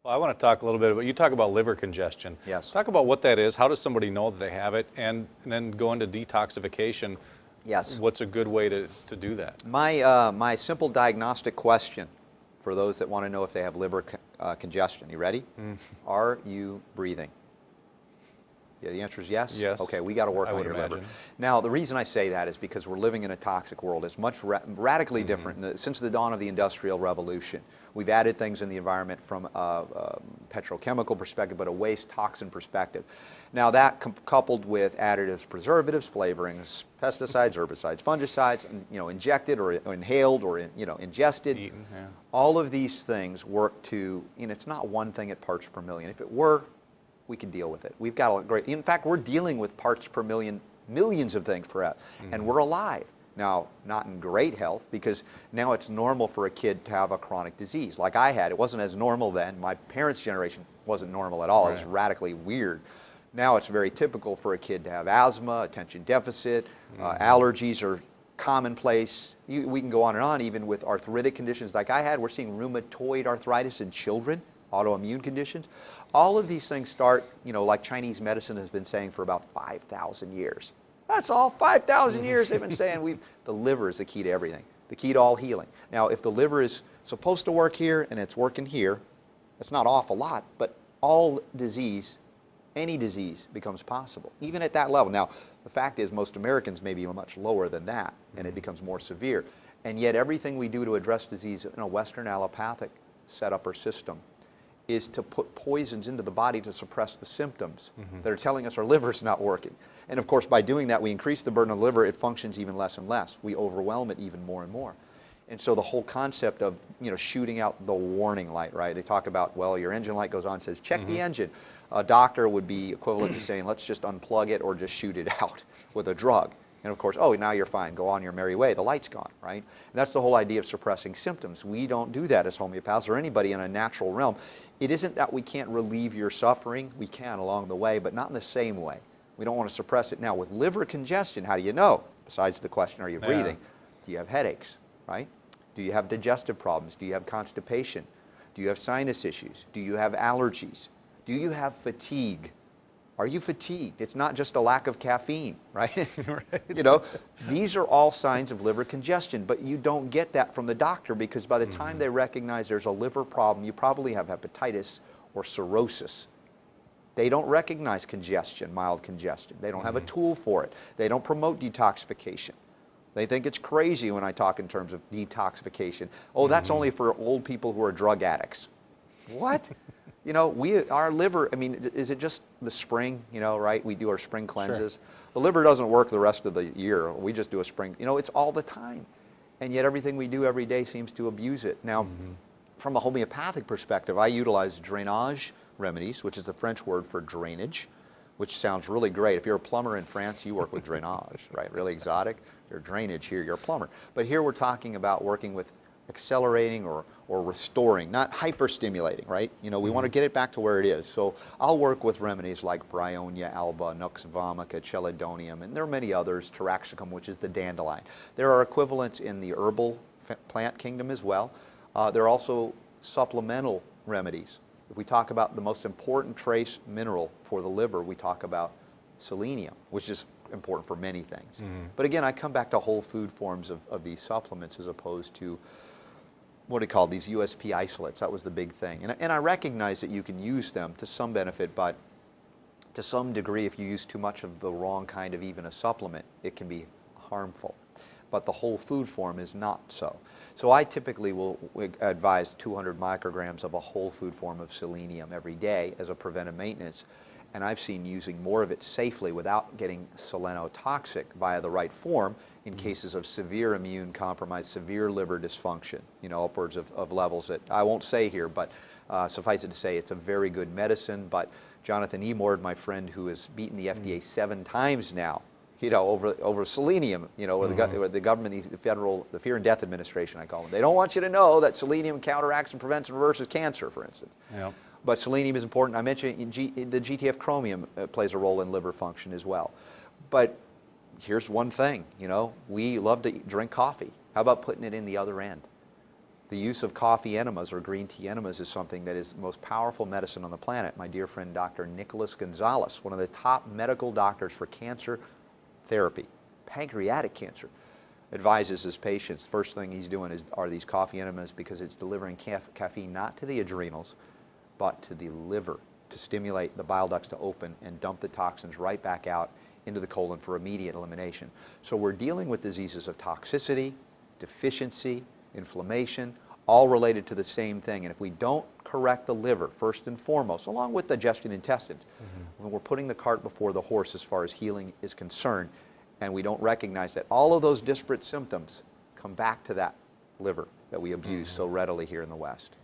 Well, I want to talk a little bit about, you talk about liver congestion. Yes. Talk about what that is. How does somebody know that they have it? And then go into detoxification. Yes. What's a good way to do that? My simple diagnostic question for those that want to know if they have liver congestion. You ready? Are you breathing? Yeah, the answer is yes? Yes. Okay, we got to work I on would your imagine. liver. Now, the reason I say that is because we're living in a toxic world. It's much radically different. Since the dawn of the Industrial Revolution, we've added things in the environment from a petrochemical perspective, but a waste toxin perspective. Now, that coupled with additives, preservatives, flavorings, pesticides, herbicides, fungicides, injected or inhaled or ingested, Eaten, yeah. all of these things work to, it's not one thing at parts per million. If it were, we can deal with it. We've got a great, in fact, we're dealing with parts per million, millions of things per hour, and we're alive. Now, not in great health, because now it's normal for a kid to have a chronic disease like I had. It wasn't as normal then. My parents' generation wasn't normal at all. It was radically weird. Now it's very typical for a kid to have asthma, attention deficit, allergies are commonplace. We can go on and on, even with arthritic conditions like I had. We're seeing rheumatoid arthritis in children, autoimmune conditions. All of these things start, like Chinese medicine has been saying for about 5,000 years. That's all 5,000 years they've been saying. The liver is the key to everything, the key to all healing. Now, if the liver is supposed to work here and it's working here, it's not off a lot, but all disease, any disease becomes possible, even at that level. Now, the fact is most Americans may be much lower than that, and it becomes more severe. And yet everything we do to address disease in a Western allopathic setup or system is to put poisons into the body to suppress the symptoms that are telling us our liver's not working. And of course, by doing that, we increase the burden on the liver. It functions even less and less. We overwhelm it even more and more. And so the whole concept of shooting out the warning light, right? They talk about, well, your engine light goes on and says, check the engine. A doctor would be equivalent to saying, let's just unplug it or just shoot it out with a drug. And of course, oh, now you're fine. Go on your merry way. The light's gone, right? And that's the whole idea of suppressing symptoms. We don't do that as homeopaths or anybody in a natural realm. It isn't that we can't relieve your suffering. We can along the way, but not in the same way. We don't want to suppress it. Now, with liver congestion, how do you know? Besides the question, are you breathing? Do you have headaches, right? Do you have digestive problems? Do you have constipation? Do you have sinus issues? Do you have allergies? Do you have fatigue? Are you fatigued? It's not just a lack of caffeine, right? These are all signs of liver congestion, but you don't get that from the doctor because by the time they recognize there's a liver problem, you probably have hepatitis or cirrhosis. They don't recognize congestion, mild congestion. They don't have a tool for it. They don't promote detoxification. They think it's crazy when I talk in terms of detoxification. Oh, that's only for old people who are drug addicts. What? Our liver, is it just the spring, right? We do our spring cleanses. Sure. The liver doesn't work the rest of the year. We just do a spring, it's all the time. And yet everything we do every day seems to abuse it. Now, from a homeopathic perspective, I utilize drainage remedies, which is the French word for drainage, which sounds really great. If you're a plumber in France, you work with drainage, right? Really exotic. You're drainage here, you're a plumber. But here we're talking about working with accelerating or restoring, not hyper-stimulating, right? We want to get it back to where it is. So I'll work with remedies like Bryonia alba, Nux vomica, Chelidonium, and there are many others, Taraxacum, which is the dandelion. There are equivalents in the herbal plant kingdom as well. There are also supplemental remedies. If we talk about the most important trace mineral for the liver, we talk about selenium, which is important for many things. But again, I come back to whole food forms of these supplements as opposed to what do you call these USP isolates. That was the big thing. And I recognize that you can use them to some benefit, but to some degree, if you use too much of the wrong kind of even a supplement, it can be harmful. But the whole food form is not so. So I typically will advise 200 micrograms of a whole food form of selenium every day as a preventive maintenance. And I've seen using more of it safely without getting selenotoxic via the right form in cases of severe immune compromise, severe liver dysfunction, upwards of levels that I won't say here, but suffice it to say it's a very good medicine. But Jonathan Emord, my friend who has beaten the FDA 7 times now, over selenium, or the government, the Fear and Death Administration, I call them. They don't want you to know that selenium counteracts and prevents and reverses cancer, for instance. Yep. But selenium is important. I mentioned the GTF chromium plays a role in liver function as well. But here's one thing, we love to drink coffee. How about putting it in the other end? The use of coffee enemas or green tea enemas is something that is the most powerful medicine on the planet. My dear friend Dr. Nicholas Gonzalez, one of the top medical doctors for cancer therapy, pancreatic cancer, advises his patients, first thing he's doing are these coffee enemas, because it's delivering caffeine not to the adrenals, but to the liver, to stimulate the bile ducts to open and dump the toxins right back out into the colon for immediate elimination. So we're dealing with diseases of toxicity, deficiency, inflammation, all related to the same thing. And if we don't correct the liver, first and foremost, along with digestion intestines, when we're putting the cart before the horse as far as healing is concerned, and we don't recognize that all of those disparate symptoms come back to that liver that we abuse so readily here in the West.